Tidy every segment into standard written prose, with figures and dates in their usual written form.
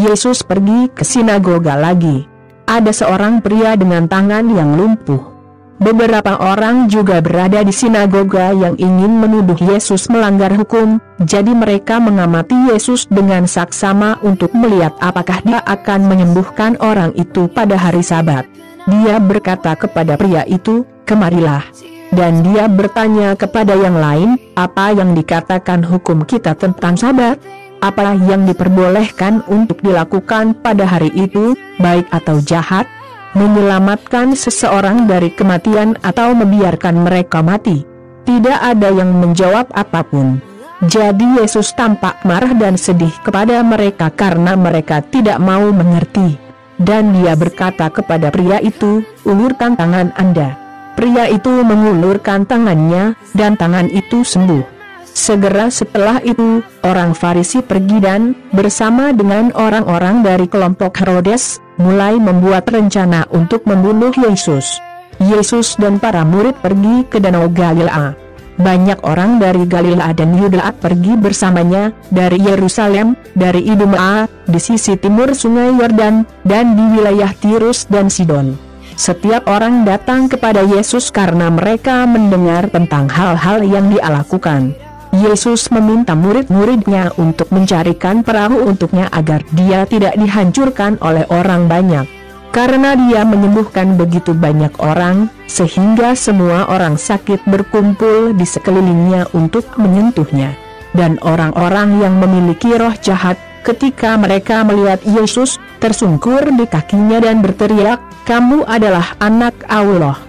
Yesus pergi ke sinagoga lagi. Ada seorang pria dengan tangan yang lumpuh. Beberapa orang juga berada di sinagoga yang ingin menuduh Yesus melanggar hukum, jadi mereka mengamati Yesus dengan saksama untuk melihat apakah dia akan menyembuhkan orang itu pada hari Sabat. Dia berkata kepada pria itu, "Kemarilah." Dan dia bertanya kepada yang lain, "Apa yang dikatakan hukum kita tentang Sabat? Apa yang diperbolehkan untuk dilakukan pada hari itu, baik atau jahat? Menyelamatkan seseorang dari kematian atau membiarkan mereka mati?" Tidak ada yang menjawab apapun. Jadi Yesus tampak marah dan sedih kepada mereka karena mereka tidak mau mengerti. Dan dia berkata kepada pria itu, "Ulurkan tangan Anda." Pria itu mengulurkan tangannya, dan tangan itu sembuh. Segera setelah itu, orang Farisi pergi dan, bersama dengan orang-orang dari kelompok Herodes, mulai membuat rencana untuk membunuh Yesus. Yesus dan para murid pergi ke Danau Galilea. Banyak orang dari Galilea dan Yudea pergi bersamanya, dari Yerusalem, dari Idumea, di sisi timur sungai Yordan, dan di wilayah Tirus dan Sidon. Setiap orang datang kepada Yesus karena mereka mendengar tentang hal-hal yang dia lakukan. Yesus meminta murid-muridnya untuk mencarikan perahu untuknya agar dia tidak dihancurkan oleh orang banyak. Karena dia menyembuhkan begitu banyak orang, sehingga semua orang sakit berkumpul di sekelilingnya untuk menyentuhnya. Dan orang-orang yang memiliki roh jahat, ketika mereka melihat Yesus, tersungkur di kakinya dan berteriak, "Kamu adalah Anak Allah."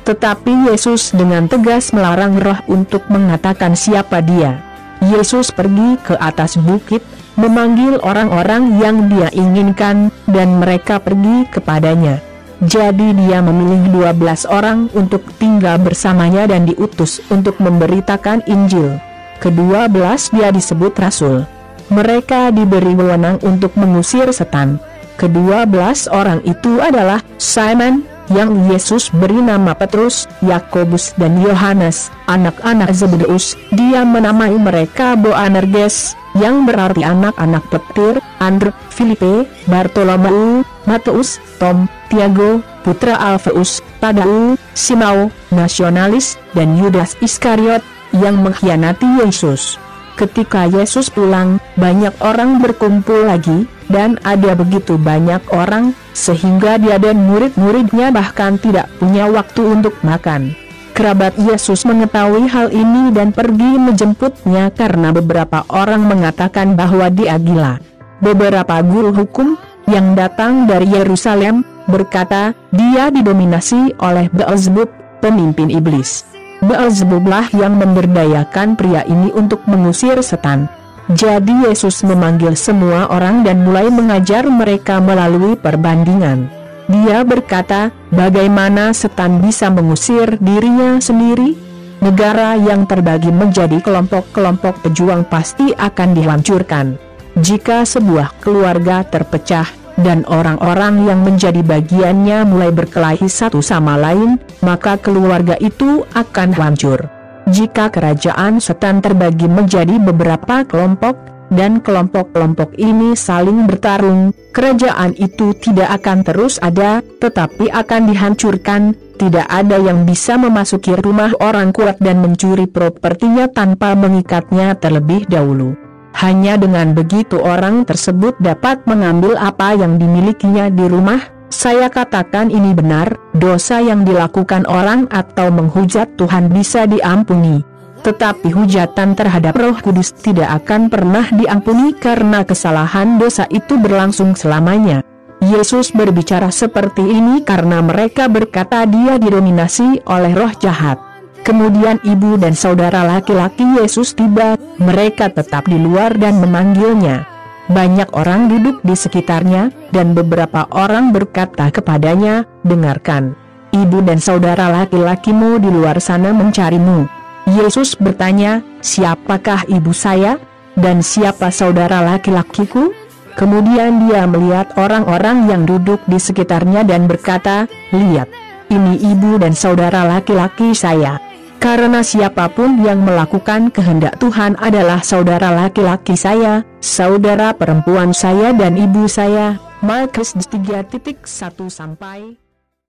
Tetapi Yesus dengan tegas melarang roh untuk mengatakan siapa dia. Yesus pergi ke atas bukit, memanggil orang-orang yang dia inginkan, dan mereka pergi kepadanya. Jadi dia memilih 12 orang untuk tinggal bersamanya dan diutus untuk memberitakan Injil. Ke-12 dia disebut Rasul. Mereka diberi wewenang untuk mengusir setan. Ke-12 orang itu adalah Simon, yang Yesus beri nama Petrus, Yakobus dan Yohanes, anak-anak Zebedeus. Dia menamai mereka Boanerges, yang berarti anak-anak petir, Andrew, Filipe, Bartolomeu, Matius, Tom, Tiago, putra Alfeus, Tadeu, Simau, nasionalis, dan Yudas Iskariot, yang mengkhianati Yesus. Ketika Yesus pulang, banyak orang berkumpul lagi, dan ada begitu banyak orang, sehingga dia dan murid-muridnya bahkan tidak punya waktu untuk makan. Kerabat Yesus mengetahui hal ini dan pergi menjemputnya karena beberapa orang mengatakan bahwa dia gila. Beberapa guru hukum, yang datang dari Yerusalem, berkata, dia didominasi oleh Beelzebub, pemimpin iblis. Beelzebublah yang memberdayakan pria ini untuk mengusir setan. Jadi Yesus memanggil semua orang dan mulai mengajar mereka melalui perbandingan. Dia berkata, bagaimana setan bisa mengusir dirinya sendiri? Negara yang terbagi menjadi kelompok-kelompok pejuang pasti akan dihancurkan. Jika sebuah keluarga terpecah, dan orang-orang yang menjadi bagiannya mulai berkelahi satu sama lain, maka keluarga itu akan hancur. Jika kerajaan setan terbagi menjadi beberapa kelompok, dan kelompok-kelompok ini saling bertarung, kerajaan itu tidak akan terus ada, tetapi akan dihancurkan. Tidak ada yang bisa memasuki rumah orang kuat dan mencuri propertinya tanpa mengikatnya terlebih dahulu. Hanya dengan begitu orang tersebut dapat mengambil apa yang dimilikinya di rumah. Saya katakan ini benar, dosa yang dilakukan orang atau menghujat Tuhan bisa diampuni. Tetapi hujatan terhadap Roh Kudus tidak akan pernah diampuni karena kesalahan dosa itu berlangsung selamanya. Yesus berbicara seperti ini karena mereka berkata dia didominasi oleh roh jahat. Kemudian ibu dan saudara laki-laki Yesus tiba, mereka tetap di luar dan memanggilnya. Banyak orang duduk di sekitarnya, dan beberapa orang berkata kepadanya, dengarkan, ibu dan saudara laki-lakimu di luar sana mencarimu. Yesus bertanya, siapakah ibu saya? Dan siapa saudara laki-lakiku? Kemudian dia melihat orang-orang yang duduk di sekitarnya dan berkata, lihat, ini ibu dan saudara laki-laki saya. Karena siapapun yang melakukan kehendak Tuhan adalah saudara laki-laki saya, saudara perempuan saya dan ibu saya. Markus 3:1-2